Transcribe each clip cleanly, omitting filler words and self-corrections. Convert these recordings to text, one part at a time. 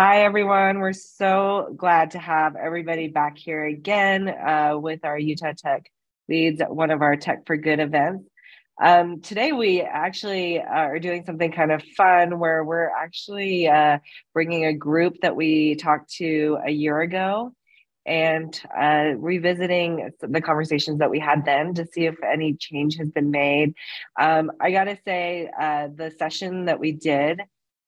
Hi, everyone. We're so glad to have everybody back here again with our Utah Tech Leads, one of our Tech for Good events. Today, we actually are doing something kind of fun where we're actually bringing a group that we talked to a year ago and revisiting the conversations that we had then to see if any change has been made. I got to say, the session that we did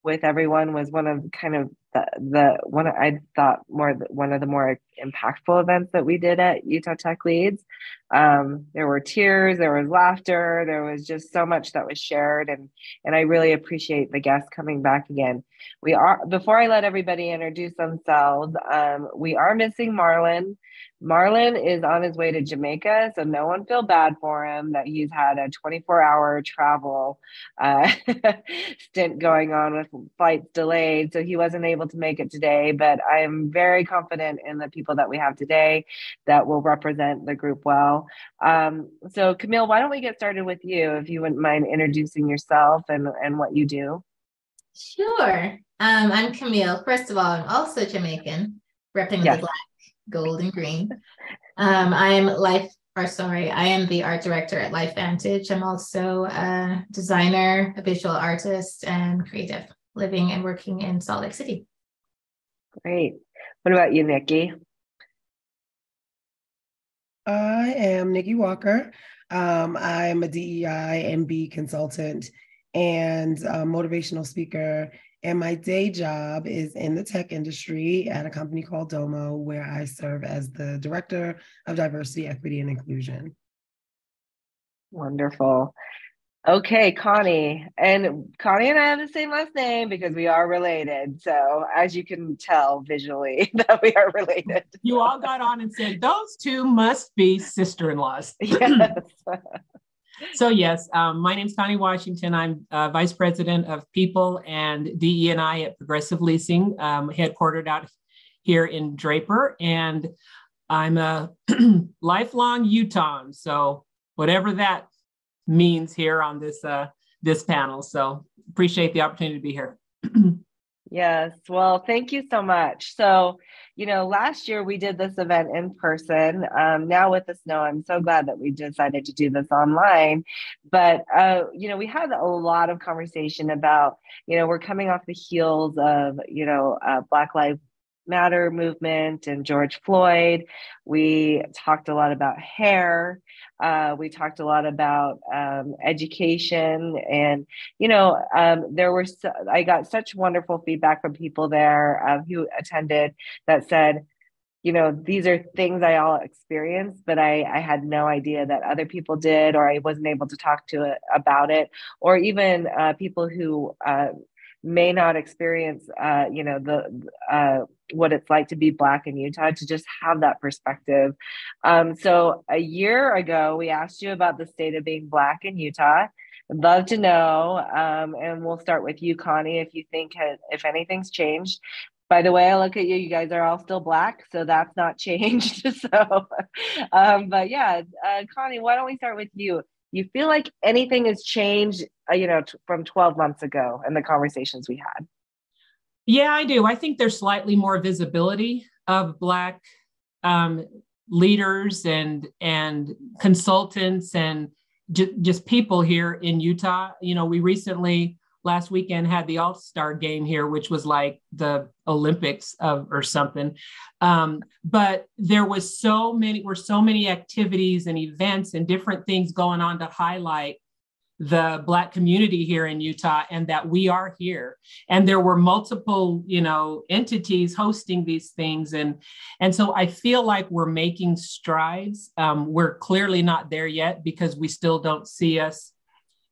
with everyone was one of kind of the one I thought one of the more impactful events that we did at Utah Tech Leads. There were tears, there was laughter, there was just so much that was shared, and I really appreciate the guests coming back again. We are Before I let everybody introduce themselves, we are missing Marlon. Marlon is on his way to Jamaica, so no one feel bad for him that he's had a 24-hour travel stint going on with flights delayed, so he wasn't able to make it today. But I am very confident in the people that we have today that will represent the group well. So Camille, why don't we get started with you, if you wouldn't mind introducing yourself and what you do? Sure. I'm Camille. First of all, I'm also Jamaican, repping the black, gold, and green. I am the art director at Life Vantage. I'm also a designer, a visual artist, and creative, living and working in Salt Lake City. Great. What about you, Nikki? I am Nikki Walker. I'm a DEI MB consultant and a motivational speaker. And my day job is in the tech industry at a company called Domo, where I serve as the Director of Diversity, Equity, and Inclusion. Wonderful. Okay, Connie. And Connie and I have the same last name because we are related. So as you can tell visually that we are related. You all got on and said, those two must be sister-in-laws. Yes. So yes, my name is Connie Washington. I'm Vice President of People and DE&I at Progressive Leasing, headquartered out here in Draper. And I'm a lifelong Utahn. So whatever that means here on this panel. So appreciate the opportunity to be here. Yes. Well, thank you so much. So, last year we did this event in person. Now with the snow, I'm so glad that we decided to do this online. But, we had a lot of conversation about, we're coming off the heels of, Black Lives Matter movement and George Floyd. We talked a lot about hair. We talked a lot about education, and I got such wonderful feedback from people there who attended that said, these are things I all experienced, but I had no idea that other people did, or I wasn't able to talk to about it, or even people who may not experience, what it's like to be Black in Utah, to just have that perspective. So a year ago, we asked you about the state of being Black in Utah. I'd love to know, and we'll start with you, Connie, if you think if anything's changed. By the way, I look at you, you guys are all still Black, so that's not changed. So, but yeah, Connie, why don't we start with you? You feel like anything has changed, from 12 months ago and the conversations we had? Yeah, I do. I think there's slightly more visibility of Black leaders and consultants and just people here in Utah. We recently, last weekend, had the All-Star game here, which was like the Olympics or something. But there were so many activities and events and different things going on to highlight the Black community here in Utah, and that we are here. And there were multiple, entities hosting these things. And so I feel like we're making strides. We're clearly not there yet because we still don't see us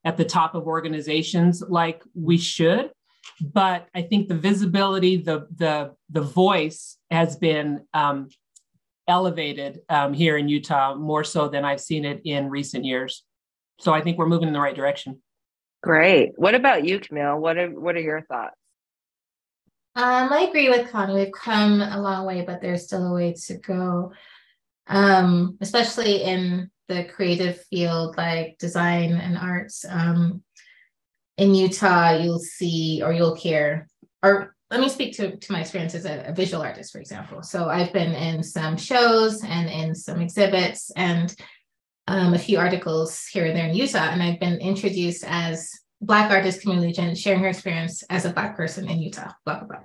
at the top of organizations like we should. But I think the visibility, the voice has been elevated here in Utah, more so than I've seen it in recent years. So I think we're moving in the right direction. Great. What about you, Camille? What are your thoughts? I agree with Connie. We've come a long way, but there's still a way to go, especially in the creative field like design and arts. In Utah, you'll see or you'll hear, or let me speak to my experience as a visual artist, for example. So I've been in some shows and in some exhibits and a few articles here and there in Utah, and I've been introduced as Black artist Camille Nugent, sharing her experience as a Black person in Utah, blah, blah, blah.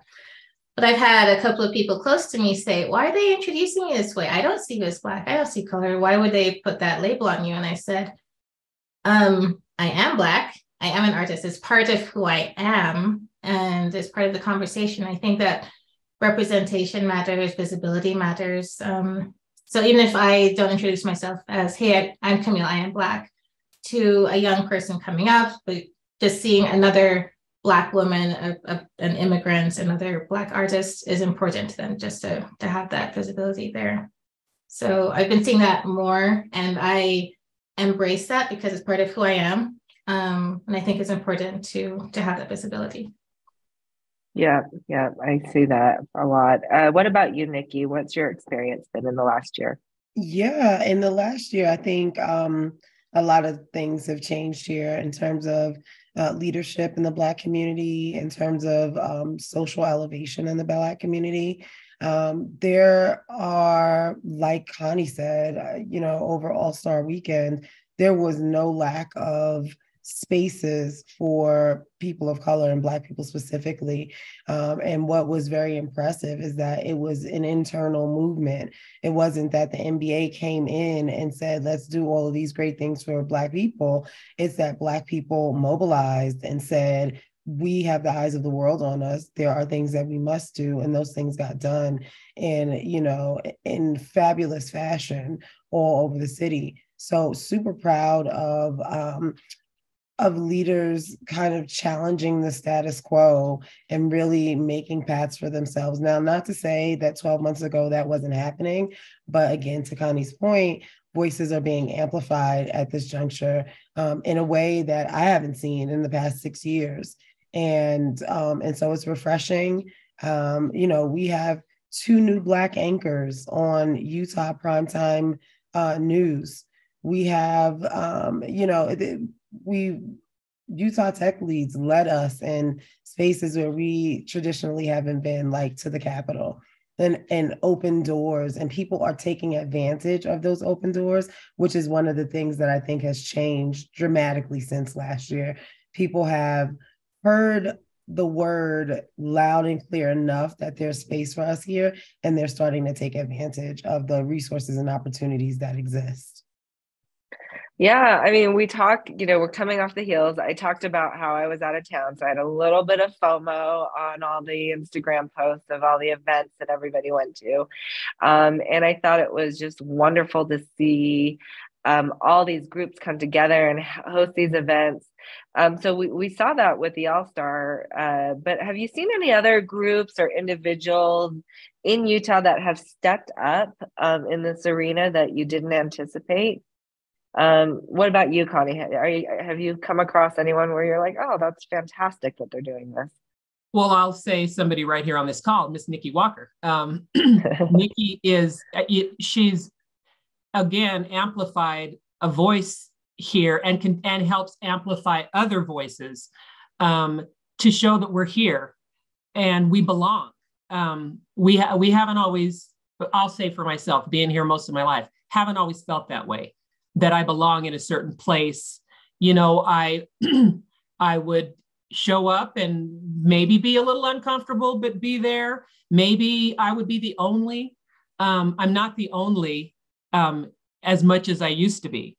But I've had a couple of people close to me say, why are they introducing me this way? I don't see you as Black. I don't see color. Why would they put that label on you? And I said, I am Black. I am an artist. It's part of who I am. And it's part of the conversation. I think that representation matters, visibility matters. So even if I don't introduce myself as, hey, I'm Camille, I am Black, to a young person coming up, but just seeing another Black woman, an immigrant, another Black artist is important to them, just to have that visibility there. So I've been seeing that more, and I embrace that because it's part of who I am. And I think it's important to have that visibility. Yeah, I see that a lot. What about you, Nikki? What's your experience been in the last year? Yeah, in the last year, I think a lot of things have changed here in terms of leadership in the Black community, in terms of social elevation in the Black community. There are, like Connie said, over All-Star Weekend, there was no lack of spaces for people of color and Black people specifically. And what was very impressive is that it was an internal movement. It wasn't that the NBA came in and said, let's do all of these great things for Black people. It's that Black people mobilized and said, we have the eyes of the world on us. There are things that we must do. And those things got done in fabulous fashion all over the city. So super proud of leaders kind of challenging the status quo and really making paths for themselves. Now, not to say that 12 months ago that wasn't happening, but again, to Connie's point, voices are being amplified at this juncture in a way that I haven't seen in the past 6 years. And so it's refreshing. We have 2 new Black anchors on Utah primetime news. We have, Utah tech leads led us in spaces where we traditionally haven't been, like to the Capitol, and open doors, and people are taking advantage of those open doors, which is one of the things that I think has changed dramatically since last year. People have heard the word loud and clear enough that there's space for us here, and they're starting to take advantage of the resources and opportunities that exist. Yeah, I mean, we talk, we're coming off the heels. I talked about how I was out of town, so I had a little bit of FOMO on all the Instagram posts of all the events that everybody went to. And I thought it was just wonderful to see all these groups come together and host these events. So we saw that with the All-Star, but have you seen any other groups or individuals in Utah that have stepped up in this arena that you didn't anticipate? What about you, Connie? Have you come across anyone where you're like, oh, that's fantastic that they're doing this? Well, I'll say somebody right here on this call, Miss Nikki Walker. Nikki she's again amplified a voice here and helps amplify other voices to show that we're here and we belong. We haven't always, I'll say for myself, being here most of my life, haven't always felt that way, that I belong in a certain place. I would show up and maybe be a little uncomfortable, but be there. Maybe I would be the only. I'm not the only as much as I used to be.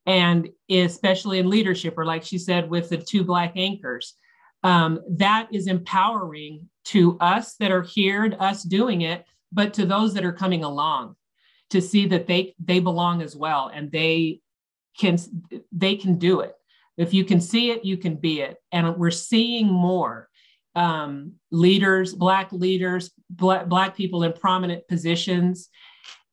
And especially in leadership, or like she said, with the 2 Black anchors, that is empowering to us that are here, to us doing it, but to those that are coming along, to see that they belong as well, and they can do it. If you can see it, you can be it. And we're seeing more leaders, Black people in prominent positions.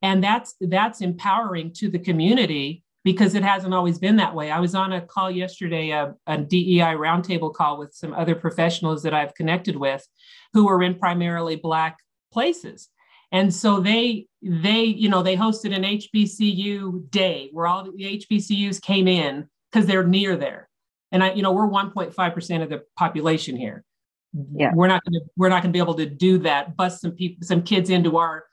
And that's empowering to the community, because it hasn't always been that way. I was on a call yesterday, a DEI roundtable call with some other professionals that I've connected with who are in primarily Black places. And so they hosted an HBCU day where all the HBCUs came in because they're near there. And we're 1.5% of the population here. Yeah. We're not going to be able to do that, bust some kids into our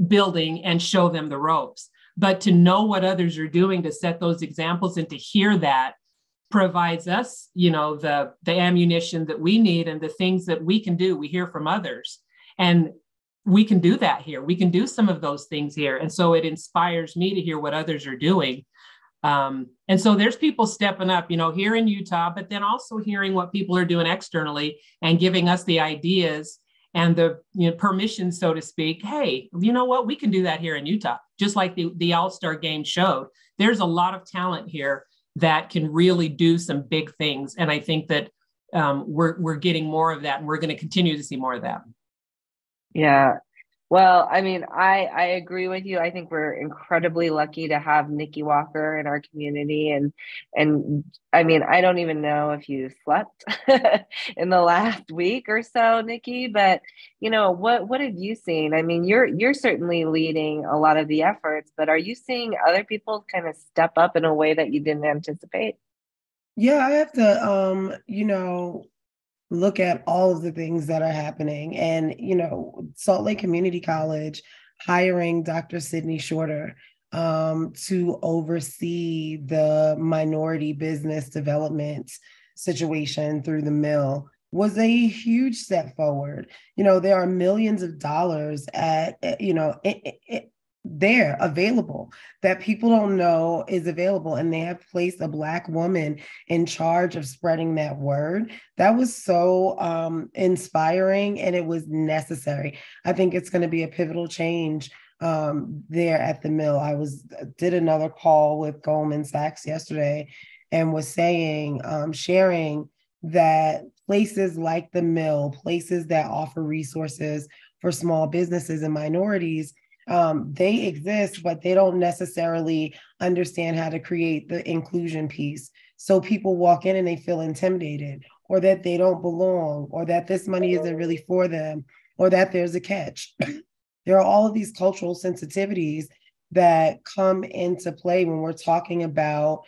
building and show them the ropes. But to know what others are doing, to set those examples and to hear that provides us, the ammunition that we need and the things that we can do. We hear from others, and we can do that here. We can do some of those things here. And so it inspires me to hear what others are doing. And so there's people stepping up, here in Utah, but then also hearing what people are doing externally and giving us the ideas and the permission, so to speak. Hey, you know what? We can do that here in Utah, just like the All-Star game showed. There's a lot of talent here that can really do some big things. And I think that we're getting more of that, and we're going to continue to see more of that. Yeah. Well, I mean, I agree with you. I think we're incredibly lucky to have Nikki Walker in our community. And I mean, I don't even know if you slept in the last week or so, Nikki, but what have you seen? I mean, you're certainly leading a lot of the efforts, but are you seeing other people kind of step up in a way that you didn't anticipate? Yeah, I have to look at all of the things that are happening. And, Salt Lake Community College hiring Dr. Sydney Shorter to oversee the minority business development situation through the mill was a huge step forward. There are millions of dollars there available that people don't know is available, and they have placed a Black woman in charge of spreading that word. That was so inspiring, and it was necessary. I think it's going to be a pivotal change there at the mill. I did another call with Goldman Sachs yesterday and was saying, sharing that places like the mill, places that offer resources for small businesses and minorities, they exist, but they don't necessarily understand how to create the inclusion piece. So people walk in and they feel intimidated, or that they don't belong, or that this money isn't really for them, or that there's a catch. There are all of these cultural sensitivities that come into play when we're talking about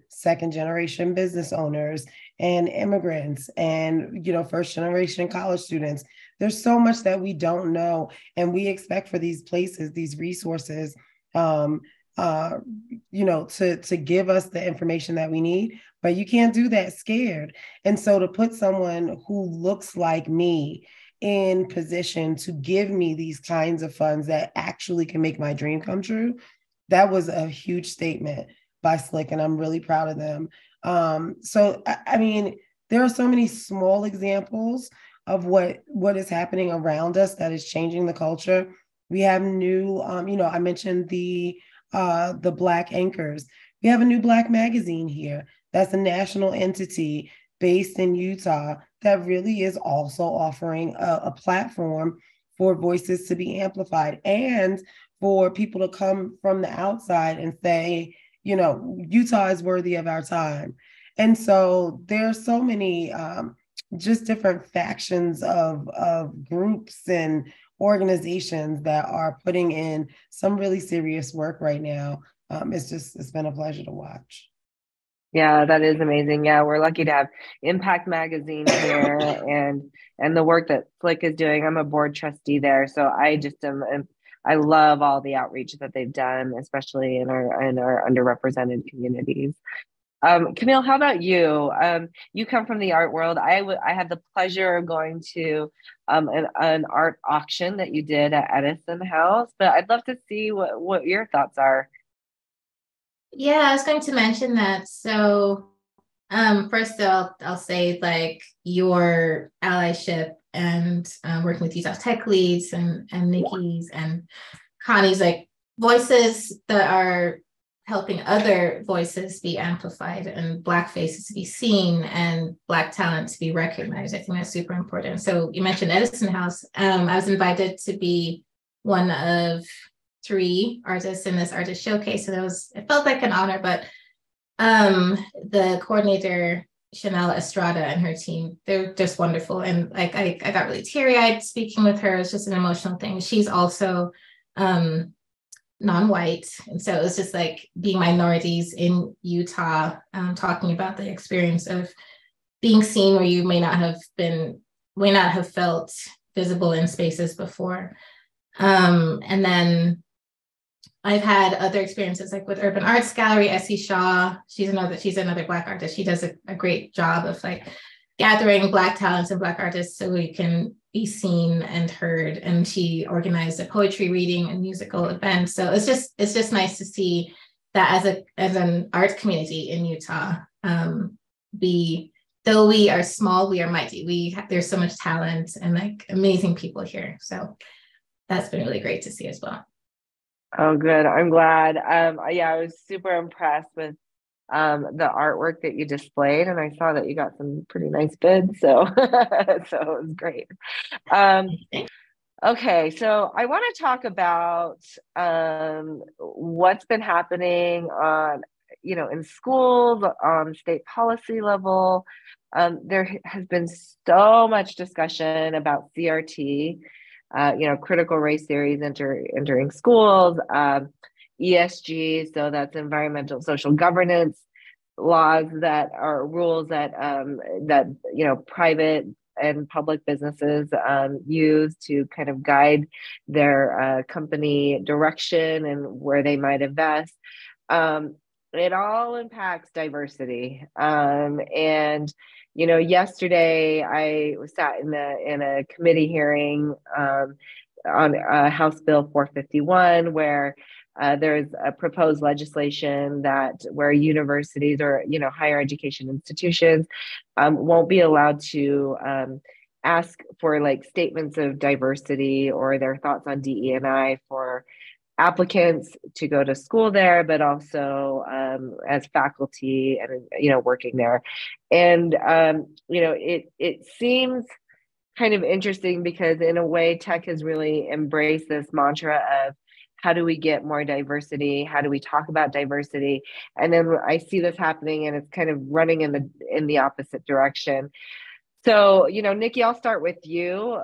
second generation business owners and immigrants and, first generation college students. There's so much that we don't know, and we expect for these places, these resources, to give us the information that we need, but you can't do that scared. And so to put someone who looks like me in position to give me these kinds of funds that actually can make my dream come true, that was a huge statement by Slick, and I'm really proud of them. So, I mean, there are so many small examples of what is happening around us that is changing the culture. We have new, I mentioned the Black anchors. We have a new Black magazine here. That's a national entity based in Utah that really is also offering a platform for voices to be amplified and for people to come from the outside and say, Utah is worthy of our time. And so there's so many just different factions of groups and organizations that are putting in some really serious work right now. It's been a pleasure to watch. Yeah, that is amazing. Yeah, we're lucky to have Impact Magazine here and the work that Slick is doing. I'm a board trustee there, so I love all the outreach that they've done, especially in our underrepresented communities. Camille, how about you? You come from the art world. I had the pleasure of going to an art auction that you did at Edison House, but I'd love to see what your thoughts are. Yeah, I was going to mention that. So first I'll say, like, your allyship and working with Utah Tech Leads and Nikki's and Connie's, like, voices that are helping other voices be amplified and Black faces to be seen and Black talent to be recognized. I think that's super important. So you mentioned Edison House. I was invited to be one of 3 artists in this artist showcase. So it felt like an honor, but the coordinator, Chanel Estrada, and her team, they're just wonderful. And like, I got really teary-eyed speaking with her. It's just an emotional thing. She's also non-white. And so it was just like being minorities in Utah, talking about the experience of being seen where you may not have felt visible in spaces before. And then I've had other experiences like with Urban Arts Gallery, Essie Shaw. She's another Black artist. She does a great job of like gathering Black talents and Black artists so we can be seen and heard. And she organized a poetry reading and musical event. So it's just nice to see that as an art community in Utah, though we are small, we are mighty. There's so much talent and like amazing people here. So that's been really great to see as well. Oh, good. I'm glad. Yeah, I was super impressed with the artwork that you displayed, and I saw that you got some pretty nice bids. So, so it was great. Okay, so I want to talk about what's been happening on, in schools, on state policy level. There has been so much discussion about CRT. Critical race theories entering schools, ESG, so that's environmental social governance laws that are rules that private and public businesses use to kind of guide their company direction and where they might invest. It all impacts diversity. And yesterday I sat in a committee hearing on House Bill 451, where there's a proposed legislation where universities or higher education institutions won't be allowed to ask for like statements of diversity or their thoughts on DE&I for applicants to go to school there, but also as faculty and working there. And it seems kind of interesting because in a way tech has really embraced this mantra of how do we get more diversity? How do we talk about diversity? And then I see this happening and it's kind of running in the opposite direction. So, Nikki, I'll start with you.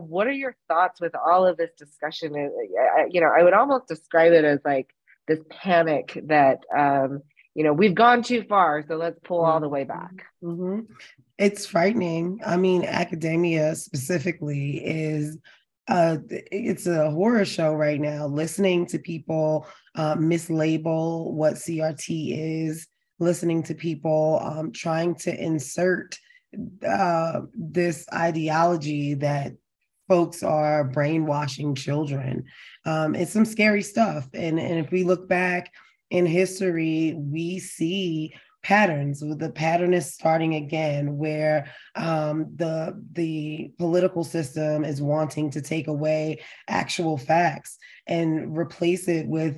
What are your thoughts with all of this discussion? I would almost describe it as like this panic that, we've gone too far, so let's pull all the way back. Mm-hmm. It's frightening. I mean, academia specifically it's a horror show right now, listening to people mislabel what CRT is, listening to people trying to insert this ideology that folks are brainwashing children. It's some scary stuff. And if we look back in history, we see patterns. The pattern is starting again, where the political system is wanting to take away actual facts and replace it with,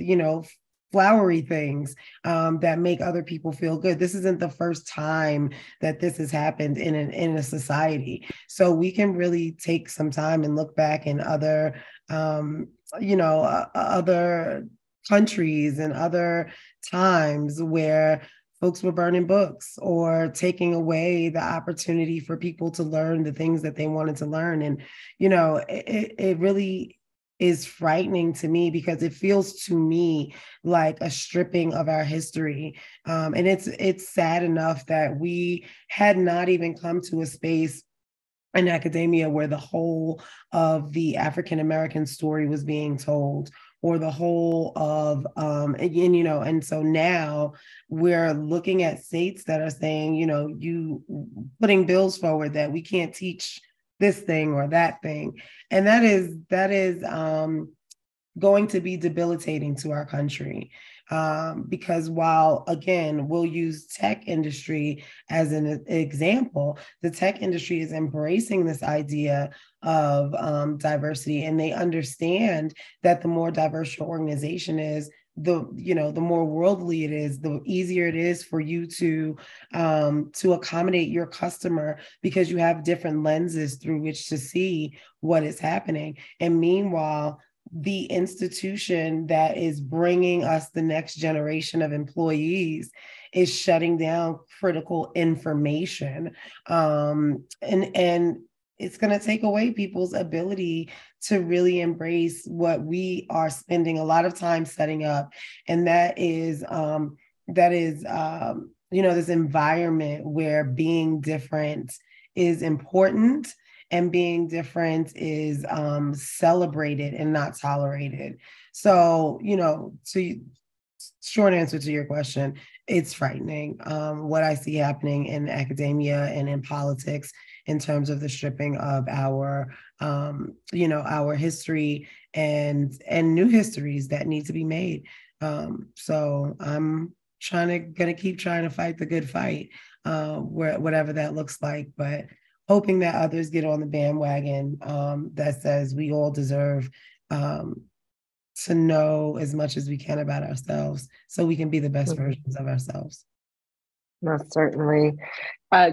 flowery things that make other people feel good. This isn't the first time that this has happened in a society. So we can really take some time and look back in other, other countries and other times where folks were burning books or taking away the opportunity for people to learn the things that they wanted to learn. And, it really is frightening to me because it feels to me like a stripping of our history. And it's sad enough that we had not even come to a space in academia where the whole of the African-American story was being told, or the whole of, and so now we're looking at states that are saying, you putting bills forward that we can't teach this thing or that thing. And that is going to be debilitating to our country. Because while, again, we'll use tech industry as an example, the tech industry is embracing this idea of diversity, and they understand that the more diverse your organization is, the more worldly it is, the easier it is for you to accommodate your customer, because you have different lenses through which to see what is happening. And meanwhile, the institution that is bringing us the next generation of employees is shutting down critical information. And it's going to take away people's ability to really embrace what we are spending a lot of time setting up. And that is this environment where being different is important and being different is celebrated and not tolerated. So, short answer to your question, it's frightening what I see happening in academia and in politics in terms of the stripping of our, our history and new histories that need to be made. So I'm gonna keep trying to fight the good fight, whatever that looks like, but hoping that others get on the bandwagon that says we all deserve to know as much as we can about ourselves so we can be the best versions of ourselves. Most certainly.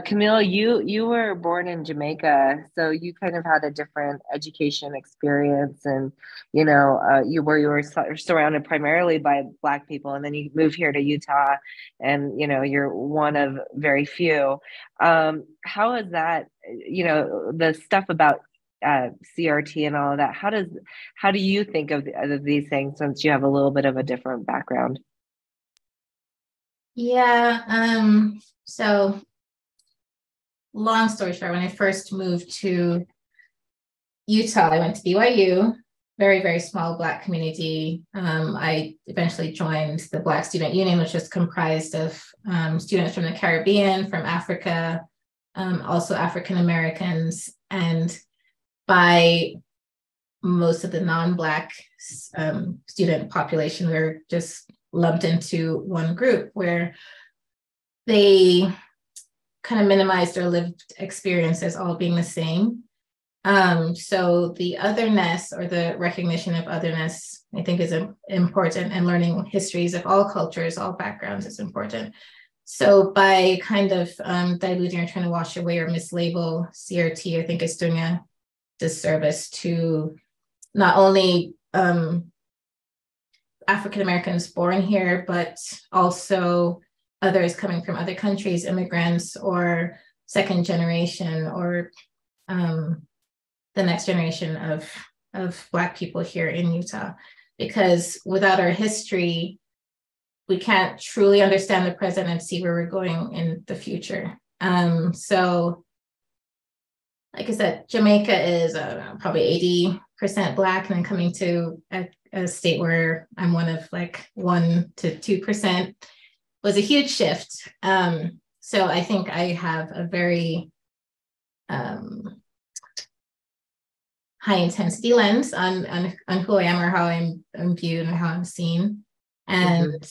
Camille, you were born in Jamaica, so you kind of had a different education experience, and you were surrounded primarily by Black people, and then you moved here to Utah, and you're one of very few. How is that? The stuff about CRT and all of that. How do you think of these things since you have a little bit of a different background? Yeah. So long story short, when I first moved to Utah, I went to BYU, very, very small Black community. I eventually joined the Black Student Union, which is comprised of students from the Caribbean, from Africa, also African Americans, and by most of the non-Black student population, we're just lumped into one group where they kind of minimize their lived experiences all being the same. So the otherness, or the recognition of otherness, I think is important, and learning histories of all cultures, all backgrounds is important. So by kind of diluting or trying to wash away or mislabel CRT, I think it's doing a disservice to not only African Americans born here, but also others coming from other countries, immigrants or second generation, or the next generation of Black people here in Utah. Because without our history, we can't truly understand the present and see where we're going in the future. So like I said, Jamaica is probably 80% Black, and then coming to a state where I'm one of like 1 to 2% was a huge shift. So I think I have a very high intensity lens on who I am, or how I'm viewed and how I'm seen. And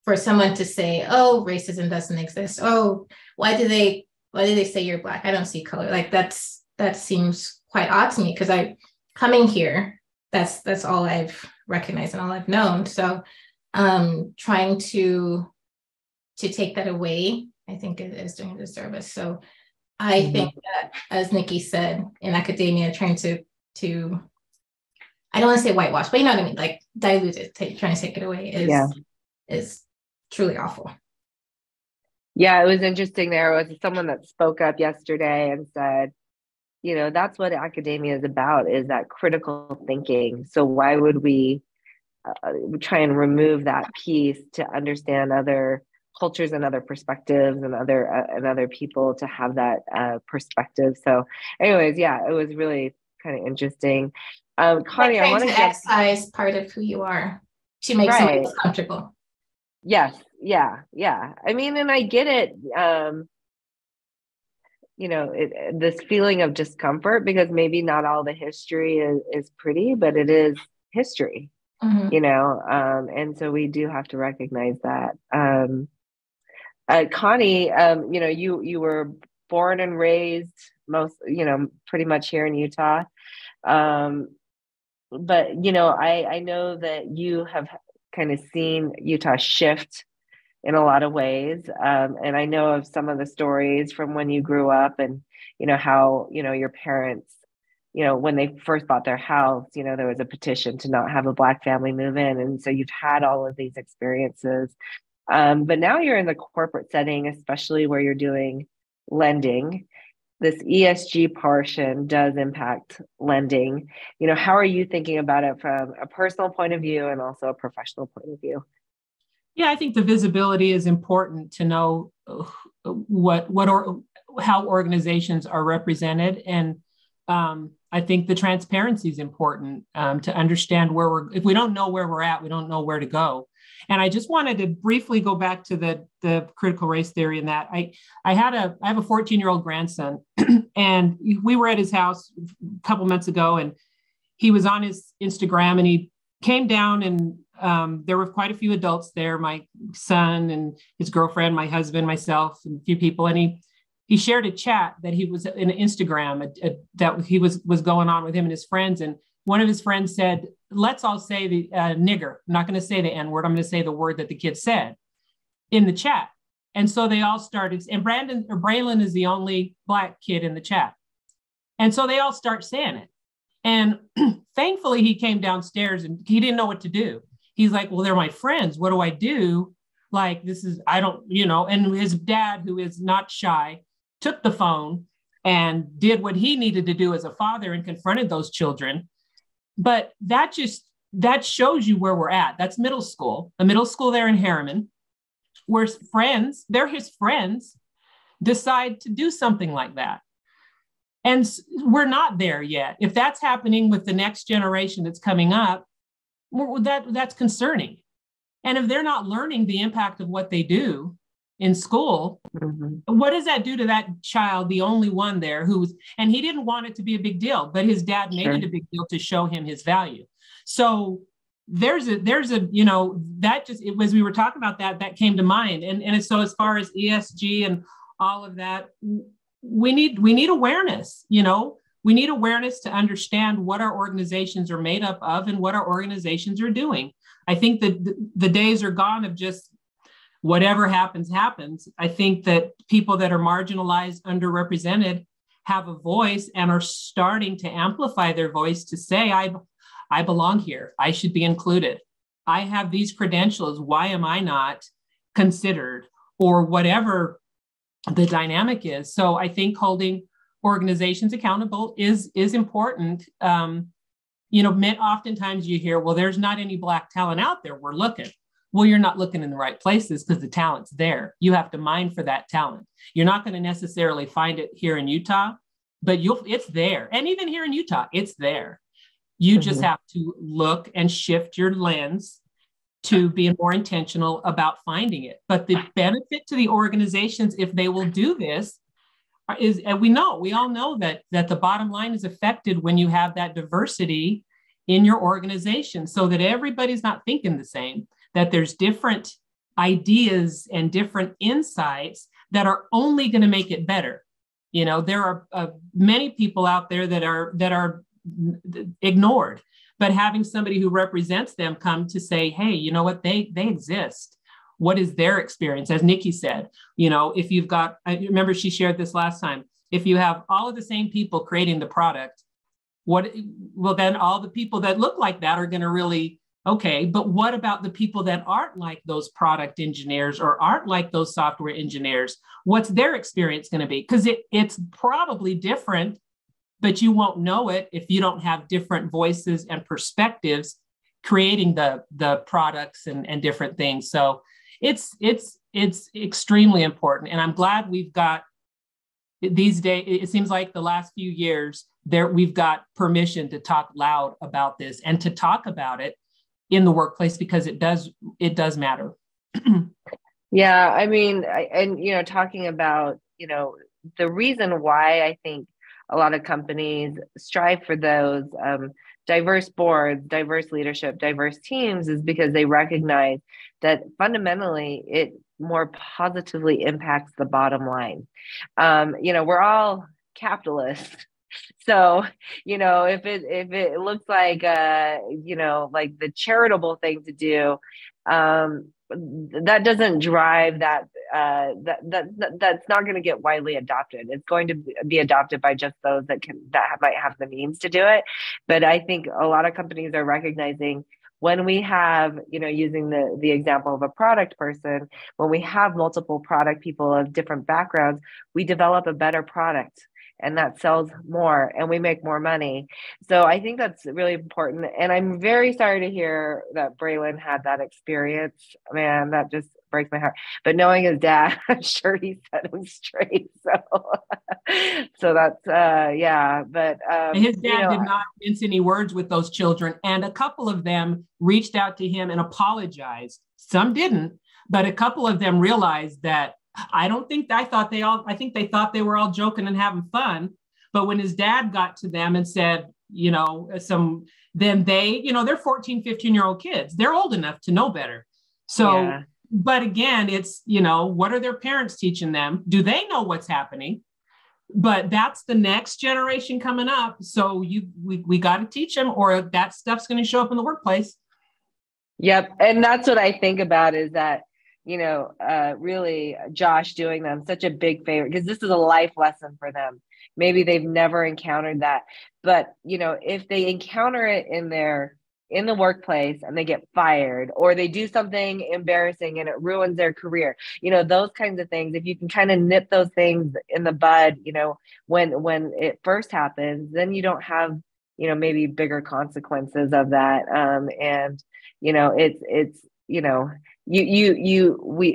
for someone to say, oh, racism doesn't exist. Oh, why do they say you're Black? I don't see color. Like that seems quite odd to me, because coming here, that's all I've recognized and all I've known. So trying to take that away, I think it is doing a disservice. So I think that, as Nikki said, in academia, trying to I don't want to say whitewash, but you know what I mean, like dilute it, trying to take it away is truly awful. Yeah, it was interesting. There was someone that spoke up yesterday and said, that's what academia is about, is that critical thinking. So why would we try and remove that piece to understand other cultures and other perspectives and other people to have that perspective? So anyways, yeah, it was really kind of interesting. Connie, I want to excise part of who you are to make someone else comfortable. Yes. Yeah. I mean, and I get it. This feeling of discomfort, because maybe not all the history is pretty, but it is history, and so we do have to recognize that. Connie, you were born and raised pretty much here in Utah. But, I know that you have kind of seen Utah shift in a lot of ways. And I know of some of the stories from when you grew up, and, how, your parents, when they first bought their house, there was a petition to not have a Black family move in. And so you've had all of these experiences. But now you're in the corporate setting, especially where you're doing lending. This ESG portion does impact lending. How are you thinking about it from a personal point of view and also a professional point of view? Yeah, I think the visibility is important to know how organizations are represented. And I think the transparency is important to understand if we don't know where we're at, we don't know where to go. And I just wanted to briefly go back to the critical race theory, and that I have a 14-year-old grandson, and we were at his house a couple months ago, and he was on his Instagram, and he came down, and there were quite a few adults there, my son and his girlfriend, my husband, myself, and a few people. And he shared a chat that he was in Instagram that he was going on with him and his friends. And one of his friends said, let's all say the nigger. I'm not going to say the N-word. I'm going to say the word that the kid said in the chat. And so they all started, and Braylon is the only Black kid in the chat. And so they all start saying it. And thankfully he came downstairs and he didn't know what to do. He's like, well, they're my friends. What do I do? Like, I don't, and his dad, who is not shy, took the phone and did what he needed to do as a father and confronted those children. But that shows you where we're at. That's middle school, the middle school there in Harriman, where they're his friends, decide to do something like that. And we're not there yet. If that's happening with the next generation that's coming up, that's concerning. And if they're not learning the impact of what they do in school, what does that do to that child, the only one there and he didn't want it to be a big deal, but his dad made it a big deal to show him his value. So as we were talking about that came to mind. And so as far as ESG and all of that, we need awareness, we need awareness to understand what our organizations are made up of and what our organizations are doing. I think that the days are gone of just whatever happens. I think that people that are marginalized, underrepresented, have a voice and are starting to amplify their voice to say, I belong here. I should be included. I have these credentials. Why am I not considered? Or whatever the dynamic is. So I think holding organizations accountable is important. Oftentimes you hear, well, there's not any Black talent out there. We're looking. Well, you're not looking in the right places because the talent's there. You have to mine for that talent. You're not going to necessarily find it here in Utah, but it's there. And even here in Utah, it's there. You just have to look and shift your lens to be more intentional about finding it. But the benefit to the organizations, if they will do this, is, and we all know that the bottom line is affected when you have that diversity in your organization, so that everybody's not thinking the same, that there's different ideas and different insights that are only going to make it better. There are many people out there that are ignored, but having somebody who represents them come to say, hey, you know what, they exist. What is their experience? As Nikki said, if you've got, I remember she shared this last time, if you have all of the same people creating the product, then all the people that look like that are going to really, okay, but what about the people that aren't like those product engineers or aren't like those software engineers? What's their experience going to be? Because it's probably different, but you won't know it if you don't have different voices and perspectives creating the products and different things. So it's extremely important. And I'm glad we've got these days, it seems like the last few years we've got permission to talk loud about this and to talk about it in the workplace, because it does matter. Yeah. I mean, talking about, the reason why I think a lot of companies strive for those diverse boards, diverse leadership, diverse teams is because they recognize that fundamentally it more positively impacts the bottom line. We're all capitalists. So, if it looks like, like the charitable thing to do, that doesn't drive that's not going to get widely adopted. It's going to be adopted by just those that might have the means to do it. But I think a lot of companies are recognizing when we have, using the example of a product person, when we have multiple product people of different backgrounds, we develop a better product. and that sells more and we make more money. So I think that's really important. And I'm very sorry to hear that Braylon had that experience. Man, that just breaks my heart. But knowing his dad, I'm sure he set him straight. So that's yeah. But his dad did not mince any words with those children. And a couple of them reached out to him and apologized. Some didn't, but a couple of them realized that I think they thought they were all joking and having fun. But when his dad got to them and said, then they, they're 14, 15-year-old kids. They're old enough to know better. So, yeah. But again, it's, what are their parents teaching them? Do they know what's happening? But that's the next generation coming up. So we got to teach them, or that stuff's going to show up in the workplace. Yep. And that's what I think about is that, really Josh doing them such a big favor, because this is a life lesson for them. Maybe they've never encountered that, but if they encounter it in the workplace and they get fired, or they do something embarrassing and it ruins their career, those kinds of things, if you can kind of nip those things in the bud, when it first happens, then you don't have, maybe bigger consequences of that. And it's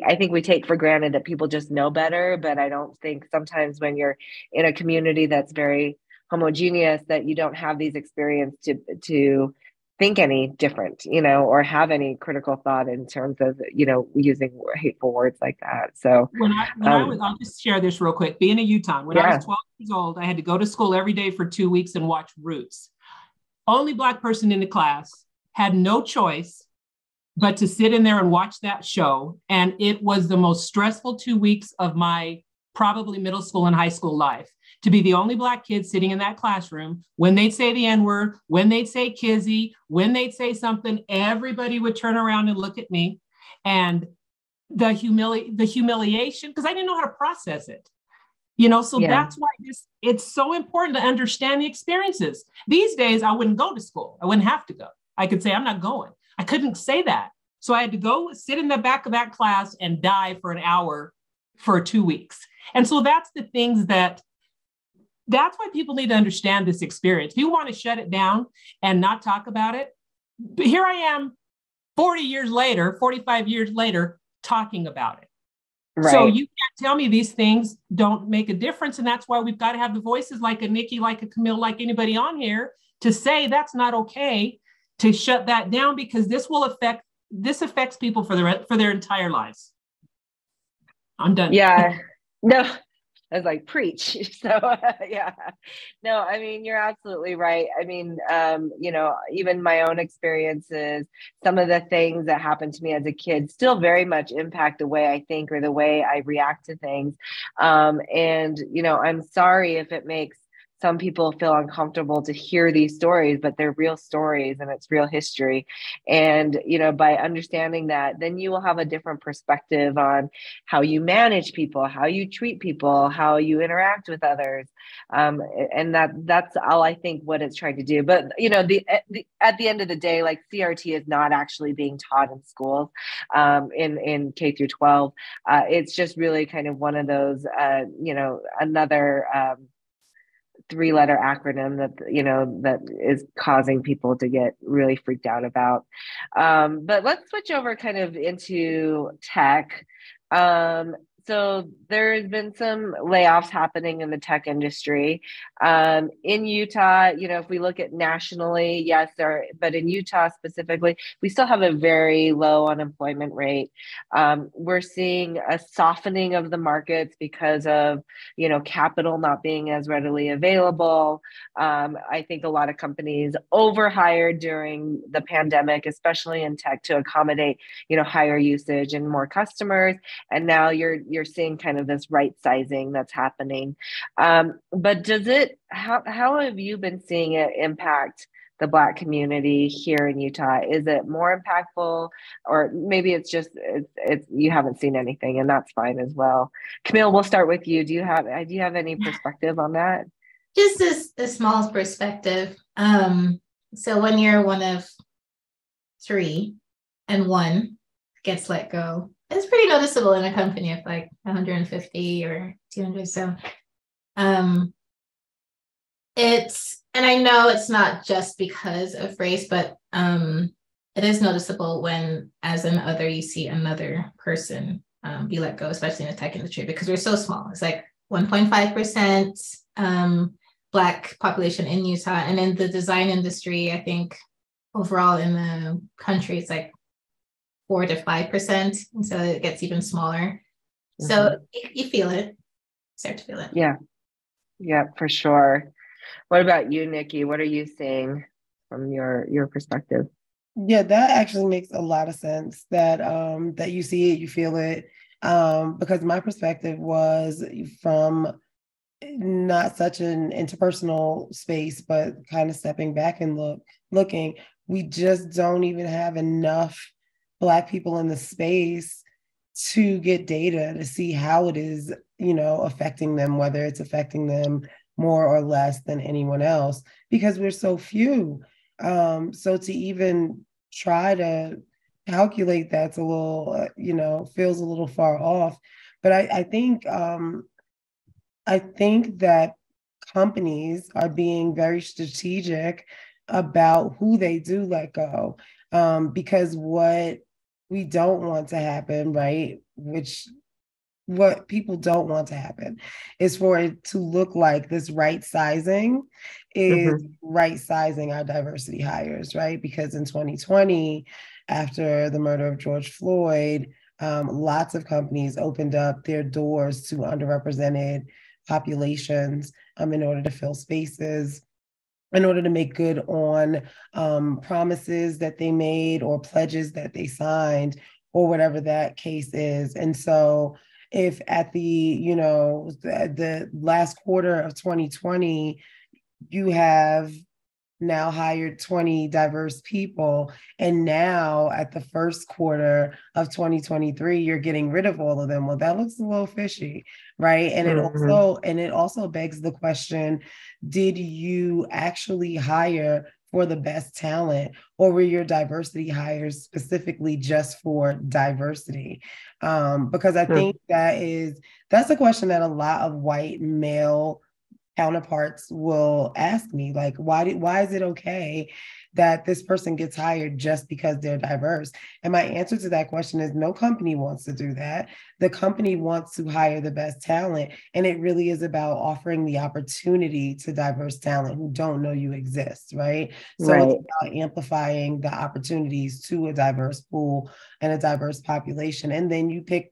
I think we take for granted that people just know better, but I don't think sometimes when you're in a community that's very homogeneous that you don't have these experiences to think any different, or have any critical thought in terms of, using hateful words like that. So I'll just share this real quick. Being a Utah, when I was 12 years old, I had to go to school every day for 2 weeks and watch Roots. Only Black person in the class, had no choice but to sit in there and watch that show. And it was the most stressful 2 weeks of my probably middle school and high school life, to be the only Black kid sitting in that classroom. When they'd say the N-word, when they'd say kizzy, when they'd say something, everybody would turn around and look at me. And the humiliation, because I didn't know how to process it. That's why it's so important to understand the experiences. These days, I wouldn't go to school. I wouldn't have to go. I could say, I'm not going. I couldn't say that. So I had to go sit in the back of that class and die for an hour for 2 weeks. And so that's the things that's why people need to understand this experience. If you want to shut it down and not talk about it, but here I am 40 years later, 45 years later, talking about it. Right. So you can't tell me these things don't make a difference. And that's why we've got to have the voices like a Nikki, like a Camille, like anybody on here to say that's not okay, to shut that down, because this affects people for their entire lives. I'm done. Yeah. No, I was like, preach. So yeah, no, I mean, you're absolutely right. I mean, even my own experiences, some of the things that happened to me as a kid still very much impact the way I think or the way I react to things. And, I'm sorry if it makes some people feel uncomfortable to hear these stories, but they're real stories and it's real history. And, by understanding that, then you will have a different perspective on how you manage people, how you treat people, how you interact with others. And that's all I think what it's trying to do. But, at the end of the day, like CRT is not actually being taught in schools in K through 12. It's just really kind of one of those, another 3-letter acronym that is causing people to get really freaked out about. But let's switch over kind of into tech. So there's been some layoffs happening in the tech industry. In Utah, if we look at nationally, yes, but in Utah specifically, we still have a very low unemployment rate. We're seeing a softening of the markets because of, capital not being as readily available. I think a lot of companies overhired during the pandemic, especially in tech, to accommodate, higher usage and more customers. And now you're seeing kind of this right sizing that's happening. But how have you been seeing it impact the Black community here in Utah? Is it more impactful, or maybe it's just you haven't seen anything, and that's fine as well. Camille, we'll start with you. Do you have any perspective on that? Just a small perspective. So when you're one of 3 and one gets let go, it's pretty noticeable in a company of like 150 or 200. So And I know it's not just because of race, but it is noticeable when, as an other, you see another person be let go, especially in the tech industry, because we're so small. It's like 1.5% Black population in Utah. And in the design industry, I think overall in the country, it's like 4 to 5%. And so it gets even smaller. Mm-hmm. So you feel it, start to feel it. Yeah. Yeah, for sure. What about you, Nikki? What are you seeing from your perspective? Yeah, that actually makes a lot of sense that that you see it, you feel it. Because my perspective was from not such an interpersonal space, but kind of stepping back and looking, we just don't even have enough Black people in the space to get data to see how it is, affecting them, whether it's affecting them more or less than anyone else, because we're so few. So to even try to calculate that's a little, feels a little far off. But I think that companies are being very strategic about who they do let go, because what we don't want to happen, right, what people don't want to happen is for it to look like this right sizing is right sizing our diversity hires, right? Because in 2020, after the murder of George Floyd, lots of companies opened up their doors to underrepresented populations in order to fill spaces, in order to make good on promises that they made or pledges that they signed or whatever that case is. And so if at the last quarter of 2020, you have now hired 20 diverse people, and now at the first quarter of 2023, you're getting rid of all of them. Well, that looks a little fishy, right? And it also begs the question, did you actually hire for the best talent, or were your diversity hires specifically just for diversity? Because I think that's a question that a lot of white male counterparts will ask me, like, why is it okay that this person gets hired just because they're diverse? And my answer to that question is no company wants to do that. The company wants to hire the best talent. And it really is about offering the opportunity to diverse talent who don't know you exist, right? So it's about amplifying the opportunities to a diverse pool and a diverse population. And then you pick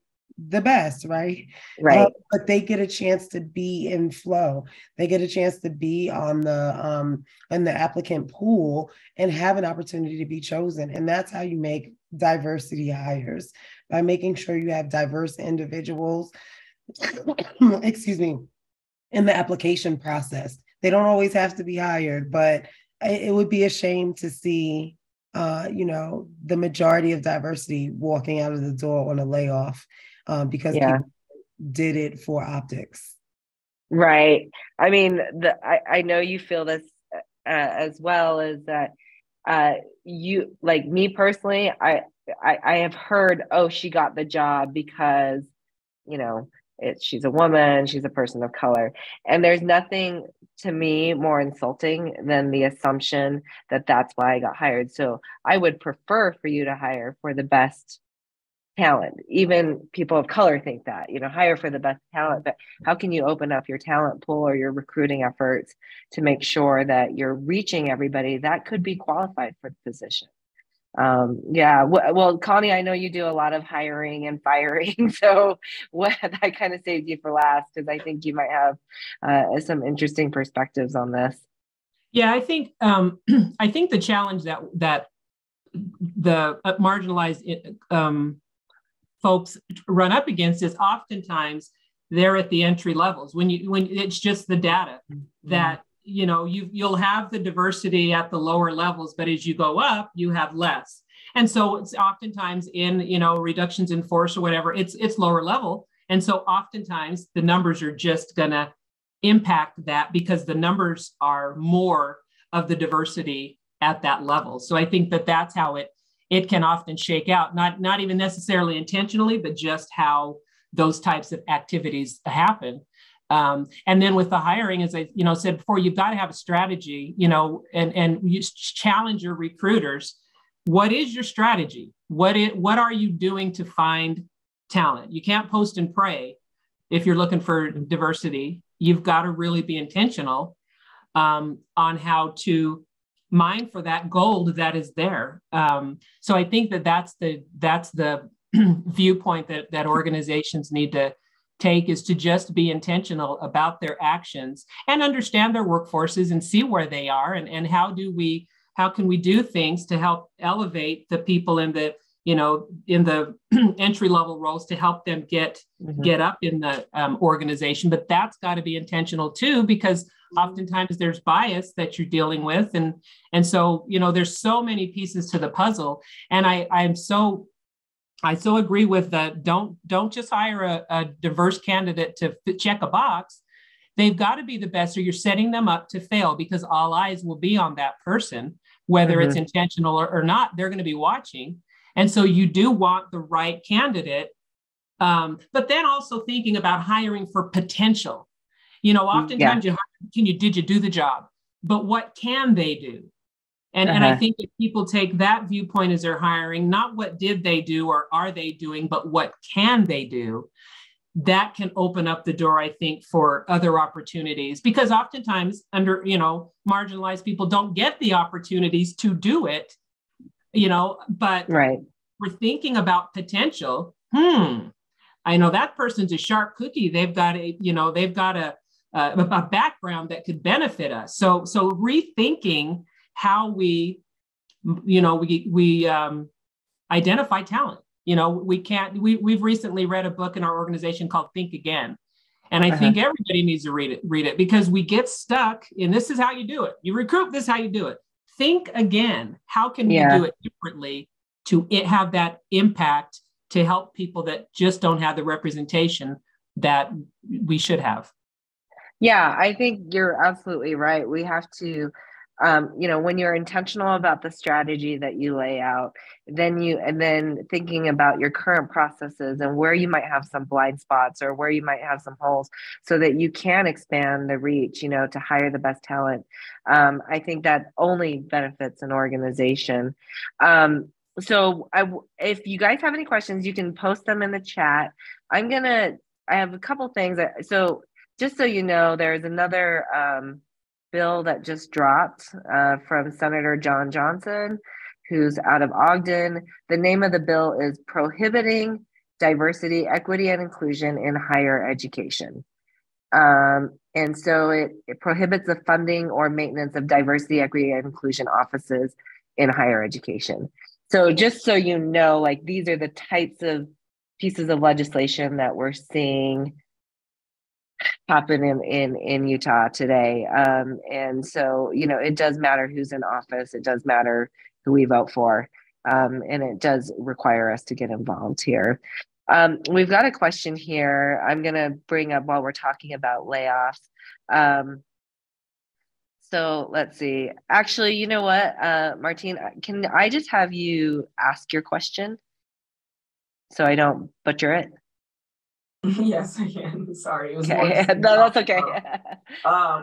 the best, right? But they get a chance to be in flow. They get a chance to be on the in the applicant pool and have an opportunity to be chosen. And that's how you make diversity hires, by making sure you have diverse individuals, excuse me, in the application process. They don't always have to be hired, but it would be a shame to see the majority of diversity walking out of the door on a layoff. Because people did it for optics. Right. I mean, I know you feel this as well, is that you, like me personally, I have heard, oh, she got the job because, she's a woman, she's a person of color. And there's nothing to me more insulting than the assumption that that's why I got hired. So I would prefer for you to hire for the best talent. Even people of color think that, hire for the best talent. But how can you open up your talent pool or your recruiting efforts to make sure that you're reaching everybody that could be qualified for the position? Well, Connie, I know you do a lot of hiring and firing, so I kind of saved you for last, because I think you might have some interesting perspectives on this. Yeah, I think the challenge that the marginalized folks run up against is oftentimes they're at the entry levels when it's just the data that you'll have the diversity at the lower levels, but as you go up you have less. And so it's oftentimes in reductions in force or whatever, it's lower level, and so oftentimes the numbers are just gonna impact that because the numbers are more of the diversity at that level. So I think that's how it can often shake out, not even necessarily intentionally, but just how those types of activities happen. And then with the hiring, as I said before, you've got to have a strategy, and you challenge your recruiters. What is your strategy? What are you doing to find talent? You can't post and pray if you're looking for diversity. You've got to really be intentional on how to mine for that gold that is there. So I think that's the viewpoint that organizations need to take, is to just be intentional about their actions and understand their workforces and see where they are, and how can we do things to help elevate the people in the entry level roles, to help them get up in the organization. But that's got to be intentional too, because oftentimes there's bias that you're dealing with, and so there's so many pieces to the puzzle. And I so agree with that. Don't just hire a diverse candidate to check a box. They've got to be the best, or you're setting them up to fail, because all eyes will be on that person, whether it's intentional or not. They're going to be watching. And so you do want the right candidate, but then also thinking about hiring for potential. Oftentimes did you do the job, but what can they do? And I think if people take that viewpoint as they're hiring, not what did they do or are they doing, but what can they do, that can open up the door, I think, for other opportunities. Because oftentimes marginalized people don't get the opportunities to do it, but we're thinking about potential. I know that person's a sharp cookie. They've got a background that could benefit us. So rethinking how we identify talent. We've recently read a book in our organization called Think Again. And I think everybody needs to read it, because we get stuck in, this is how you do it. You recruit, this is how you do it. Think again. How can we do it differently to have that impact, to help people that just don't have the representation that we should have? Yeah, I think you're absolutely right. We have to, when you're intentional about the strategy that you lay out, then thinking about your current processes and where you might have some blind spots or where you might have some holes, so that you can expand the reach, to hire the best talent. I think that only benefits an organization. So if you guys have any questions, you can post them in the chat. I have a couple things. So just so you know, there's another bill that just dropped from Senator John Johnson, who's out of Ogden. The name of the bill is Prohibiting Diversity, Equity, and Inclusion in Higher Education. And so it prohibits the funding or maintenance of diversity, equity, and inclusion offices in higher education. So just so you know, these are the types of pieces of legislation that we're seeing happen in Utah today. And so, it does matter who's in office. It does matter who we vote for. And it does require us to get involved here. We've got a question here I'm going to bring up while we're talking about layoffs. So let's see. Actually, you know what, Martine, can I just have you ask your question so I don't butcher it? Yes, I can. Sorry. It was okay. No, that's okay.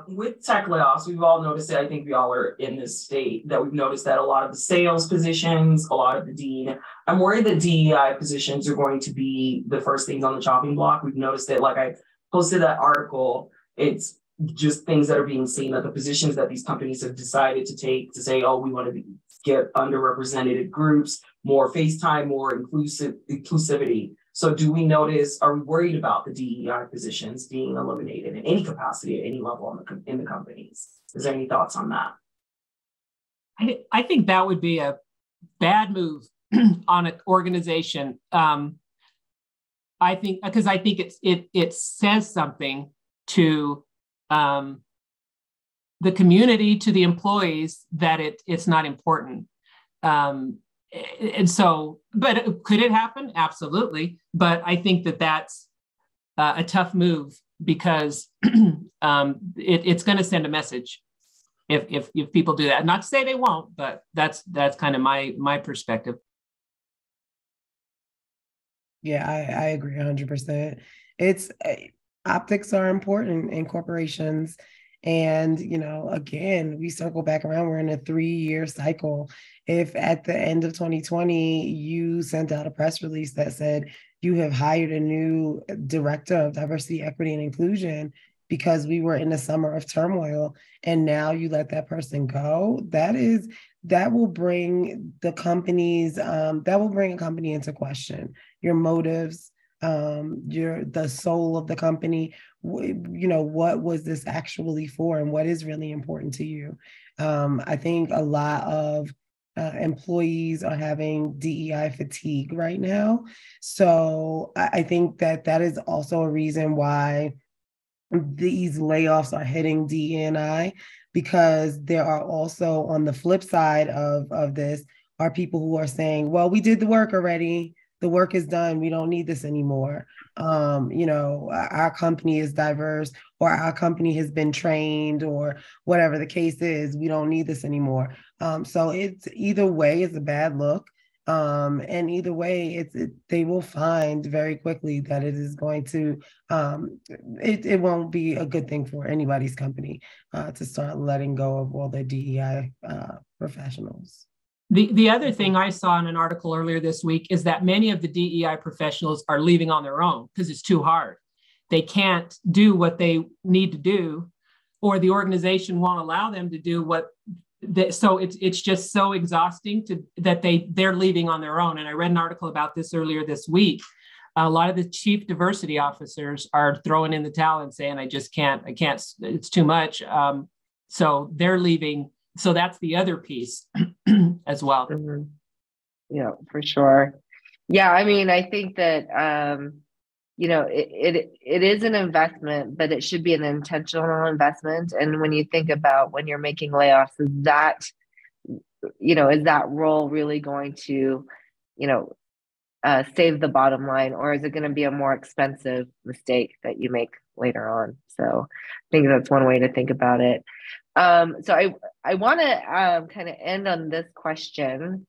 With tech layoffs, we've all noticed it. I think we all are in this state that we've noticed that a lot of the sales positions, a lot of the dean, I'm worried that DEI positions are going to be the first things on the chopping block. We've noticed it. Like I posted that article, it's just things that are being seen, that the positions that these companies have decided to take to say, oh, we want to get underrepresented groups, more FaceTime, more inclusivity. So do we notice, are we worried about the DEI positions being eliminated in any capacity at any level in the companies? Is there any thoughts on that? I think that would be a bad move on an organization. I think it says something to the community, to the employees, that it's not important. And so, but could it happen? Absolutely. But I think that's a tough move, because it's going to send a message if people do that. Not to say they won't, but that's kind of my perspective. Yeah, I agree 100%. optics are important in corporations. And, again, we circle back around, we're in a 3-year cycle. If at the end of 2020, you sent out a press release that said you have hired a new director of diversity, equity, and inclusion because we were in a summer of turmoil, and now you let that person go, that will bring the companies, that will bring a company into question. Your motives, the soul of the company, what was this actually for, and what is really important to you? I think a lot of employees are having DEI fatigue right now. So I think that is also a reason why these layoffs are hitting DE&I, because there are also, on the flip side of this, are people who are saying, well, we did the work already. The work is done. We don't need this anymore. Our company is diverse, or our company has been trained, or whatever the case is. We don't need this anymore. So it's either way is a bad look. And either way, they will find very quickly that it is going to, it won't be a good thing for anybody's company to start letting go of all their DEI professionals. The other thing I saw in an article earlier this week is that many of the DEI professionals are leaving on their own because it's too hard. They can't do what they need to do, or the organization won't allow them to do so it's just so exhausting that they're leaving on their own. And I read an article about this earlier this week. A lot of the chief diversity officers are throwing in the towel and saying, I can't, it's too much. So they're leaving. So that's the other piece as well. Mm-hmm. Yeah, for sure. Yeah, I mean, I think that, it is an investment, but it should be an intentional investment. And when you think about when you're making layoffs, is that role really going to, save the bottom line, or is it going to be a more expensive mistake that you make later on? So I think that's one way to think about it. So I want to kind of end on this question.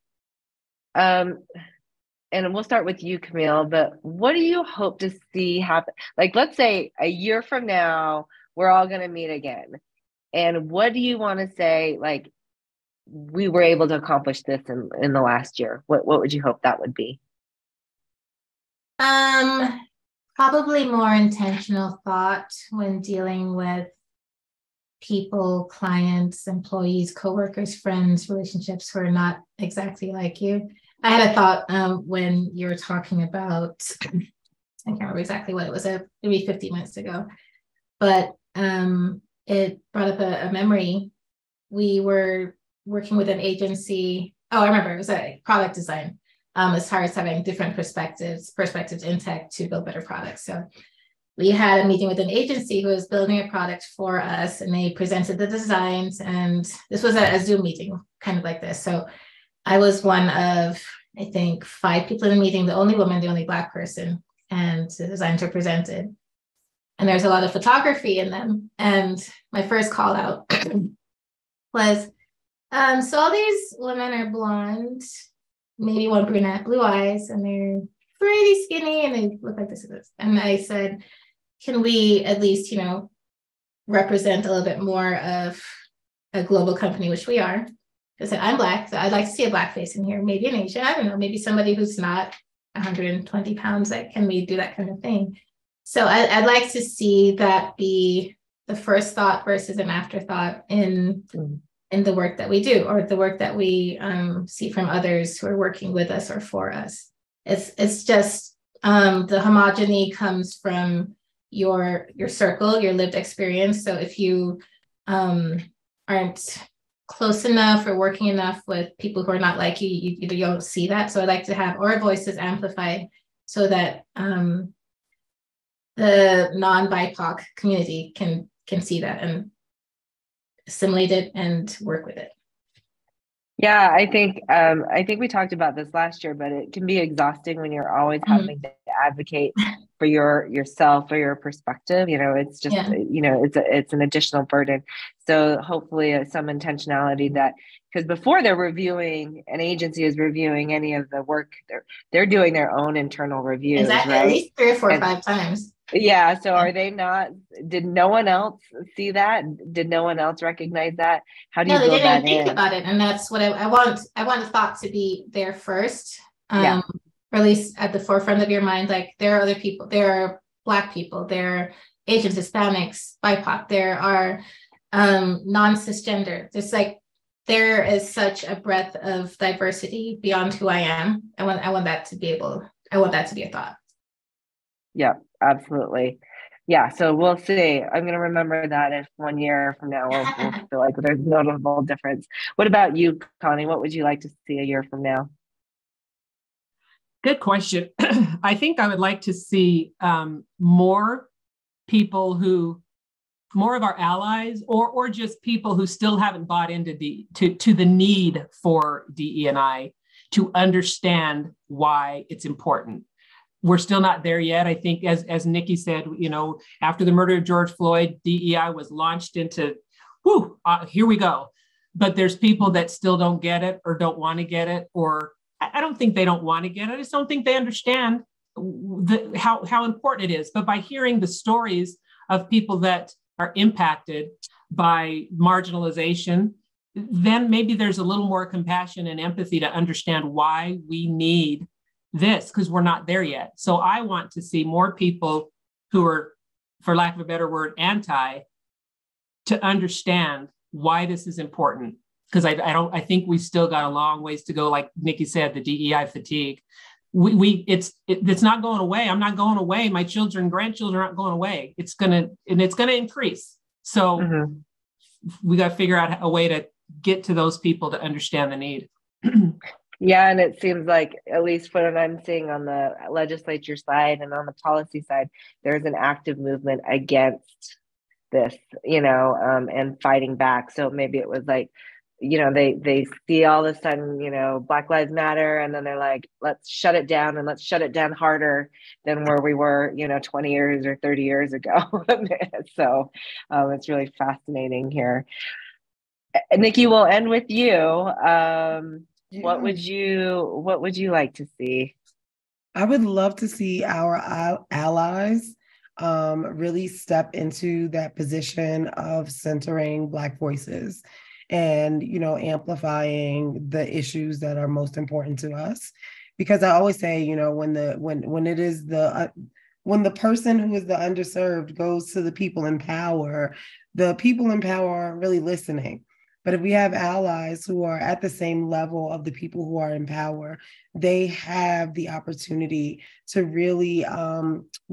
And we'll start with you, Camille, but what do you hope to see happen? Like, let's say a year from now, we're all going to meet again. And what do you want to say, like, we were able to accomplish this in the last year? What would you hope that would be? Probably more intentional thought when dealing with people, clients, employees, coworkers, friends, relationships who are not exactly like you. I had a thought when you were talking about, I can't remember exactly what it was, maybe 50 minutes ago, but it brought up a memory. We were working with an agency. Oh, I remember, it was a product design. As far as having different perspectives in tech to build better products. So we had a meeting with an agency who was building a product for us, and they presented the designs, and this was a Zoom meeting, kind of like this. So I was one of, I think, 5 people in the meeting, the only woman, the only Black person, and the designs were presented. And there's a lot of photography in them. And my first call out was, so all these women are blonde, maybe one brunette, blue eyes, and they're pretty skinny, and they look like this and this. And I said, can we at least, represent a little bit more of a global company, which we are. I said, I'm Black, so I'd like to see a Black face in here, maybe an Asian, I don't know, maybe somebody who's not 120 pounds, like, can we do that kind of thing? So I'd like to see that be the first thought versus an afterthought in the work that we do, or the work that we see from others who are working with us or for us. It's just the homogeny comes from your circle, your lived experience. So if you aren't close enough or working enough with people who are not like you, you don't see that. So I'd like to have our voices amplified so that the non-BIPOC community can see that and assimilate it and work with it. Yeah, I think we talked about this last year, but it can be exhausting when you're always having to advocate for yourself or your perspective. It's just it's an additional burden. So hopefully some intentionality, that because before an agency is reviewing any of the work, they're doing their own internal reviews, exactly, right? At least 3 or 4 or 5 times. Yeah. So are they not, did no one else see that? Did no one else recognize that? How do No, you they build didn't that even think in? about it. And that's what I want. I want the thought to be there first. Yeah. Or at least at the forefront of your mind. Like there are other people, there are Black people, there are Asians, Hispanics, BIPOC, there are non-cisgender. It's like there is such a breadth of diversity beyond who I am. I want that to be a thought. Yeah, absolutely. Yeah, so we'll see. I'm going to remember that if 1 year from now we'll feel like there's notable difference. What about you, Connie? What would you like to see a year from now? Good question. I think I would like to see more people more of our allies, or just people who still haven't bought into to the need for DE&I to understand why it's important. We're still not there yet. I think, as Nikki said, after the murder of George Floyd, DEI was launched into, here we go. But there's people that still don't get it or don't want to get it, or I don't think they don't want to get it. I just don't think they understand how important it is. But by hearing the stories of people that are impacted by marginalization, then maybe there's a little more compassion and empathy to understand why we need this, because we're not there yet. So I want to see more people who are, for lack of a better word, anti, to understand why this is important. Because I think we still got a long ways to go. Like Nikki said, the DEI fatigue. It's not going away. I'm not going away. My children, grandchildren aren't going away. It's gonna increase. So we got to figure out a way to get to those people to understand the need. Yeah, and it seems like, at least what I'm seeing on the legislature side and on the policy side, there's an active movement against this, and fighting back. So maybe it was like, they see all of a sudden, Black Lives Matter, and then they're like, let's shut it down, and let's shut it down harder than where we were, 20 years or 30 years ago. So it's really fascinating here. Nikki, we'll end with you. What would you like to see? I would love to see our allies really step into that position of centering Black voices and, amplifying the issues that are most important to us. Because I always say, when the person who is the underserved goes to the people in power aren't really listening. But if we have allies who are at the same level of the people who are in power, they have the opportunity to really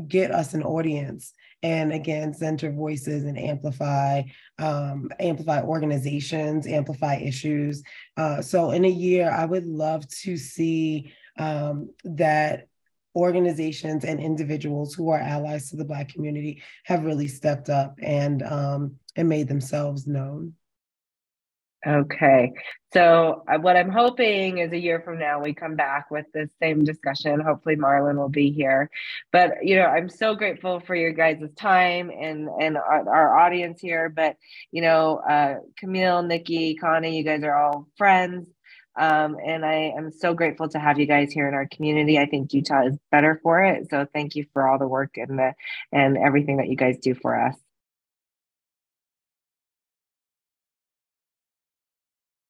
get us an audience and, again, center voices and amplify organizations, amplify issues. So in a year, I would love to see that organizations and individuals who are allies to the Black community have really stepped up and made themselves known. Okay. So what I'm hoping is a year from now, we come back with this same discussion. Hopefully Marlon will be here. But, I'm so grateful for your guys' time and our audience here. But, Camille, Nikki, Connie, you guys are all friends. And I am so grateful to have you guys here in our community. I think Utah is better for it. So thank you for all the work and everything that you guys do for us.